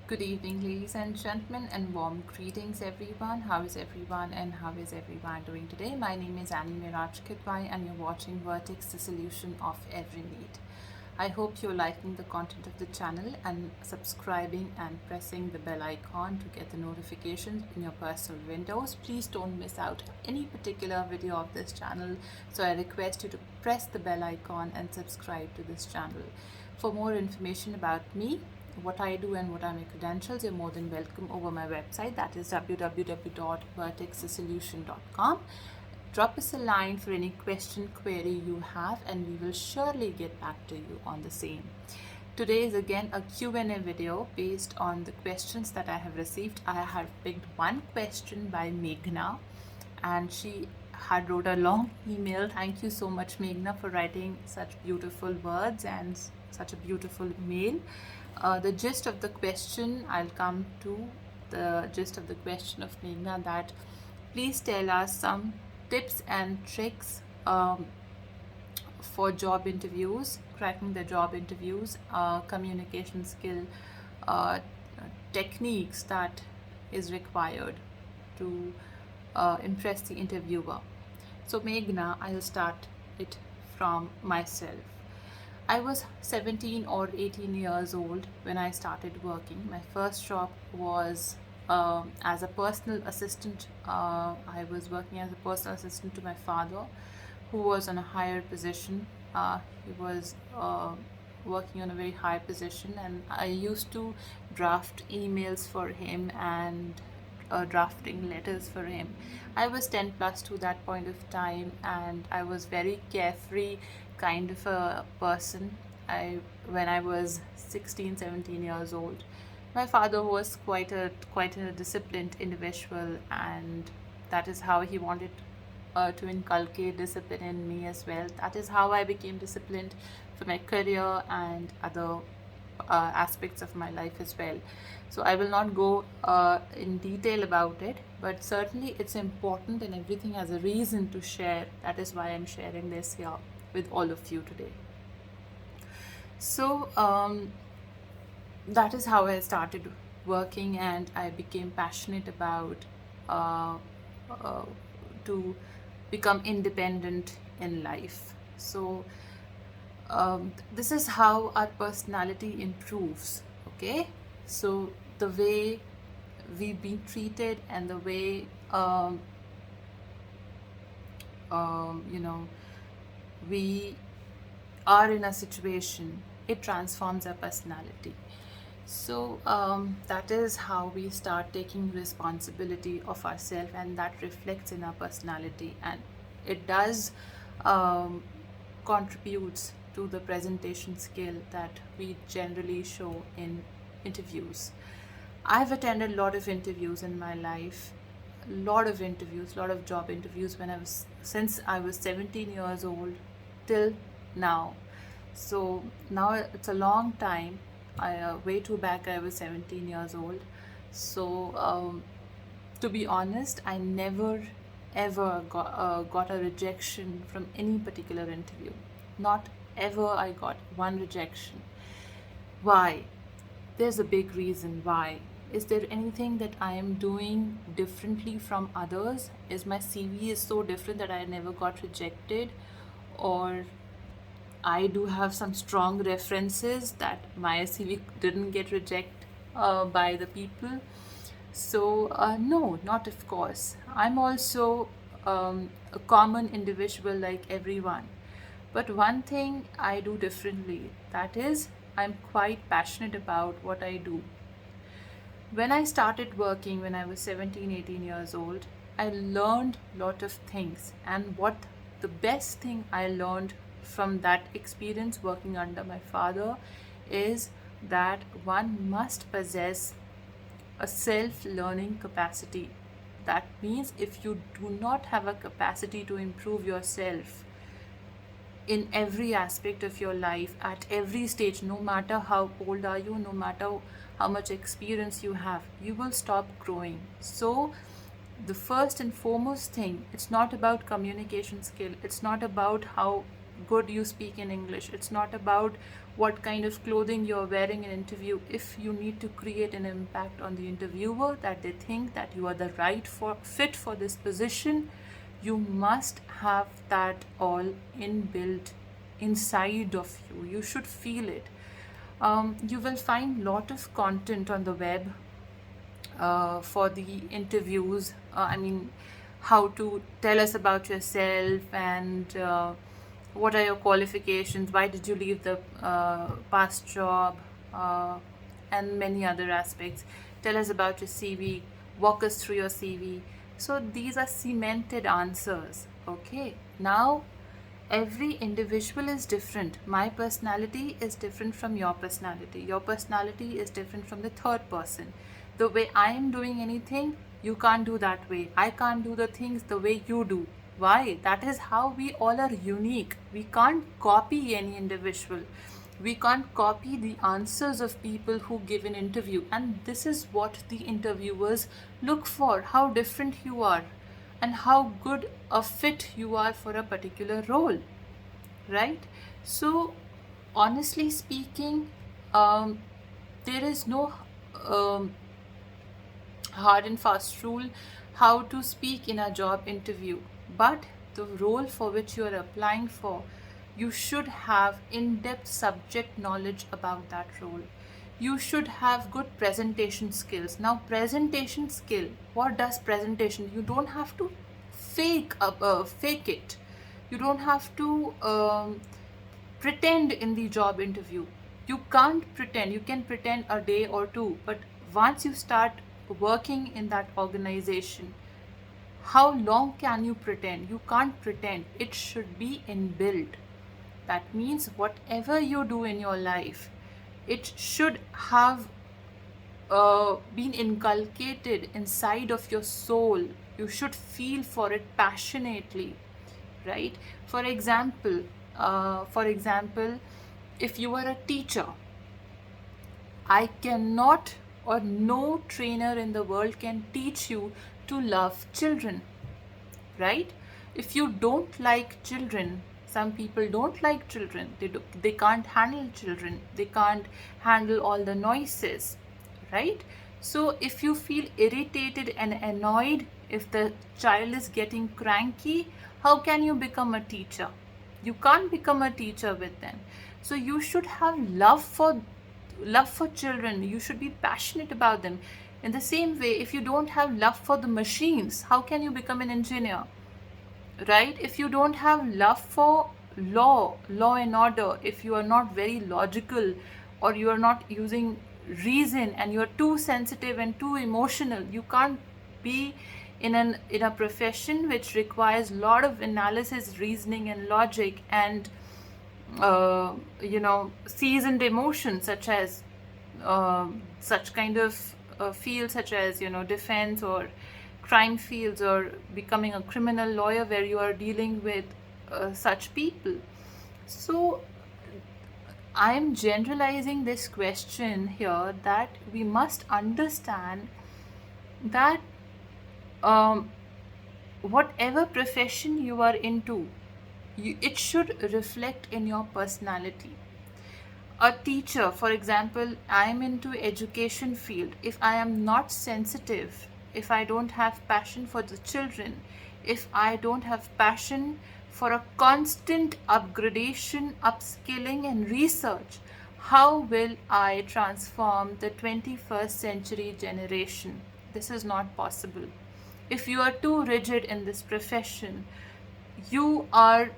Good evening, ladies and gentlemen, and warm greetings, everyone. How is everyone, and how is everyone doing today? My name is Annie Miraj Kidwai, and you're watching Vertex, the solution of every need. I hope you're liking the content of the channel and subscribing and pressing the bell icon to get the notifications in your personal windows. Please don't miss out any particular video of this channel. So I request you to press the bell icon and subscribe to this channel. For more information about me, what I do and what are my credentials, you're more than welcome over my website, that is www.vertexthesolution.com. Drop us a line for any question, query you have, and we will surely get back to you on the same. Today is again a Q&A video based on the questions that I have received. I have picked one question by Meghna, and she had wrote a long email. Thank you so much, Meghna, for writing such beautiful words and such a beautiful mail. The gist of the question, I'll come to the gist of the question of Meghna, that please tell us some tips and tricks for job interviews, cracking the job interviews, communication skill, uh, techniques that is required to impress the interviewer. So Meghna, I'll start it from myself. I was 17 or 18 years old when I started working. My first job was as a personal assistant. I was working as a personal assistant to my father, who was on a higher position. He was working on a very high position, and I used to draft emails for him and drafting letters for him. I was 10 plus to that point of time, and I was very carefree kind of a person. When I was 16, 17 years old, my father was quite a disciplined individual, and that is how he wanted to inculcate discipline in me as well. That is how I became disciplined for my career and other aspects of my life as well. So I will not go in detail about it, but certainly it's important, and everything has a reason to share. That is why I'm sharing this here with all of you today. So that is how I started working, and I became passionate about uh, uh, to become independent in life. So this is how our personality improves. Okay, so the way we've been treated and the way you know, we are in a situation, it transforms our personality. So that is how we start taking responsibility of ourselves, and that reflects in our personality, and it does um, contributes to the presentation skill that we generally show in interviews. I've attended a lot of interviews in my life, lot of job interviews when I was since I was 17 years old till now. So now it's a long time. Way too back I was 17 years old. So to be honest, I never ever got a rejection from any particular interview. Not ever I got one rejection. Why? There's a big reason why. Is there anything that I am doing differently from others? Is my CV is so different that I never got rejected? Or I do have some strong references that my CV didn't get rejected by the people? So, no, not of course. I'm also a common individual like everyone. But one thing I do differently, that is, I'm quite passionate about what I do. When I started working when I was 17, 18 years old, I learned a lot of things. And what the best thing I learned from that experience working under my father is that one must possess a self learning capacity. That means if you do not have a capacity to improve yourself in every aspect of your life at every stage, no matter how old are you, no matter how much experience you have, you will stop growing. So the first and foremost thing, it's not about communication skill, it's not about how good you speak in English. It's not about what kind of clothing you're wearing in interview. If you need to create an impact on the interviewer, that they think that you are the right fit for this position, you must have that all inbuilt inside of you. You should feel it. You will find lot of content on the web for the interviews. I mean, how to tell us about yourself, and what are your qualifications, why did you leave the past job, and many other aspects. Tell us about your CV, walk us through your CV. So these are cemented answers. Okay, now every individual is different. My personality is different from your personality. Your personality is different from the third person. The way I am doing anything, you can't do that way. I can't do the things the way you do. Why? That is how we all are unique. We can't copy any individual. We can't copy the answers of people who give an interview. And this is what the interviewers look for, how different you are and how good a fit you are for a particular role, right? So, honestly speaking, um, there is no um, hard and fast rule how to speak in a job interview, but the role for which you are applying for, you should have in-depth subject knowledge about that role. You should have good presentation skills. Now, presentation skill, what does presentation? You don't have to fake it. You don't have to pretend in the job interview. You can't pretend. You can pretend a day or two, but once you start working in that organization, how long can you pretend? You can't pretend. It should be inbuilt. That means whatever you do in your life, it should have been inculcated inside of your soul. You should feel for it passionately, right? For example, if you are a teacher, I cannot, or no trainer in the world can teach you to love children, right? If you don't like children, some people don't like children, they can't handle children, they can't handle all the noises, right? So if you feel irritated and annoyed if the child is getting cranky, how can you become a teacher? You can't become a teacher with them. So you should have love for children. You should be passionate about them. In the same way, if you don't have love for the machines, how can you become an engineer, right? If you don't have love for law and order, if you are not very logical, or you are not using reason, and you are too sensitive and too emotional, you can't be in a profession which requires a lot of analysis, reasoning and logic, and seasoned emotions, such as such kind of fields, such as defense or crime fields, or becoming a criminal lawyer where you are dealing with such people. So I am generalizing this question here, that we must understand that whatever profession you are into, it should reflect in your personality. A teacher, for example, I am into education field. If I am not sensitive, if I don't have passion for the children, if I don't have passion for a constant upgradation, upskilling and research, how will I transform the 21st century generation? This is not possible. If you are too rigid in this profession, you are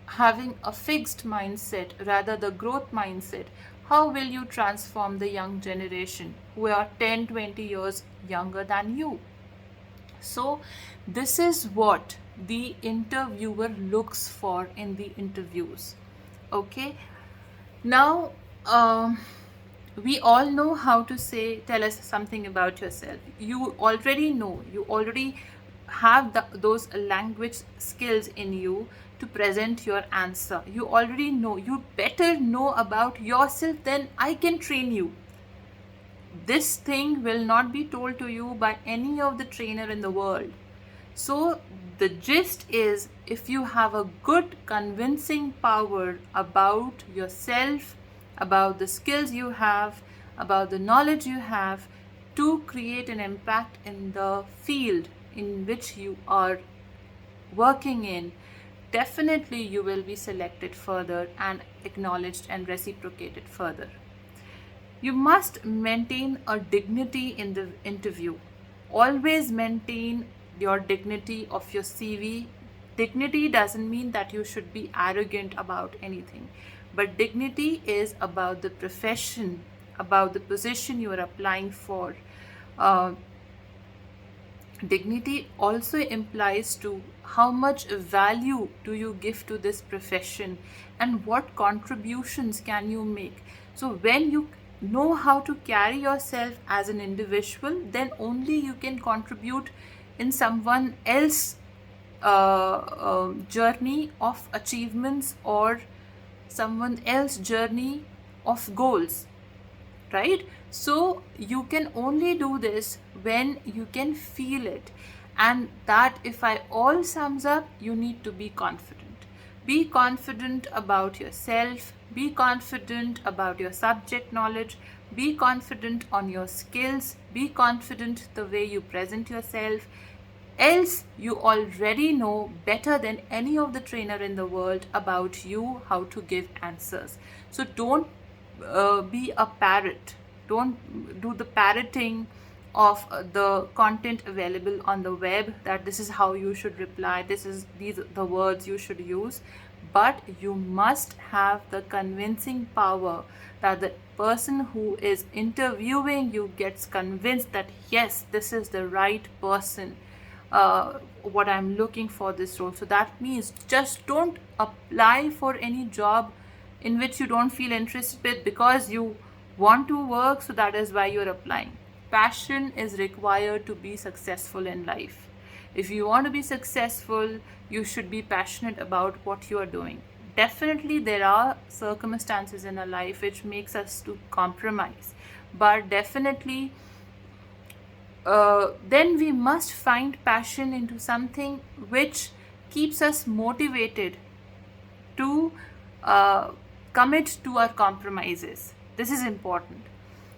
having a fixed mindset rather the growth mindset. How will you transform the young generation who are 10-20 years younger than you? So this is what the interviewer looks for in the interviews. Okay, now we all know how to say, tell us something about yourself. You already know, you already have those language skills in you to present your answer. You already know, you better know about yourself than I can train you. This thing will not be told to you by any of the trainer in the world. So the gist is, if you have a good convincing power about yourself, about the skills you have, about the knowledge you have, to create an impact in the field in which you are working in, definitely you will be selected further and acknowledged and reciprocated further. You must maintain a dignity in the interview. Always maintain your dignity of your CV. Dignity doesn't mean that you should be arrogant about anything, but dignity is about the profession, about the position you are applying for. Uh, Dignity also implies to how much value do you give to this profession and what contributions can you make. So when you know how to carry yourself as an individual, then only you can contribute in someone else's journey of achievements or someone else's journey of goals, right? So you can only do this when you can feel it, and that, if I all sums up, you need to be confident. Be confident about yourself, be confident about your subject knowledge, be confident on your skills, be confident the way you present yourself. Else you already know better than any of the trainer in the world about you how to give answers. So don't be a parrot. Don't do the parroting of the content available on the web, that this is how you should reply, these are the words you should use. But you must have the convincing power that the person who is interviewing you gets convinced that yes, this is the right person, what I'm looking for this role. So that means just don't apply for any job in which you don't feel interested with because you want to work, so that is why you're applying. Passion is required to be successful in life. If you want to be successful, you should be passionate about what you are doing. Definitely there are circumstances in our life which makes us to compromise, but definitely then we must find passion into something which keeps us motivated to commit to our compromises. This is important.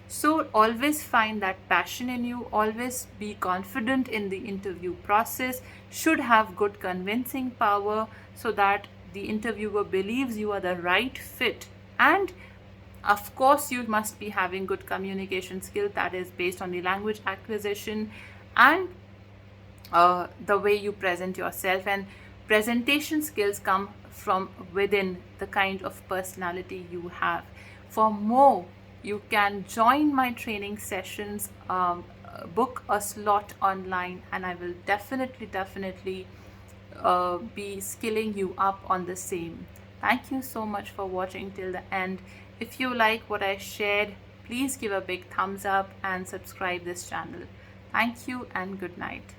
So always find that passion in you, always be confident in the interview process, should have good convincing power so that the interviewer believes you are the right fit. And of course, you must be having good communication skill that is based on the language acquisition and the way you present yourself. And presentation skills come from within the kind of personality you have. For more, you can join my training sessions, book a slot online, and I will definitely be skilling you up on the same. Thank you so much for watching till the end. If you like what I shared, please give a big thumbs up and subscribe this channel. Thank you and good night.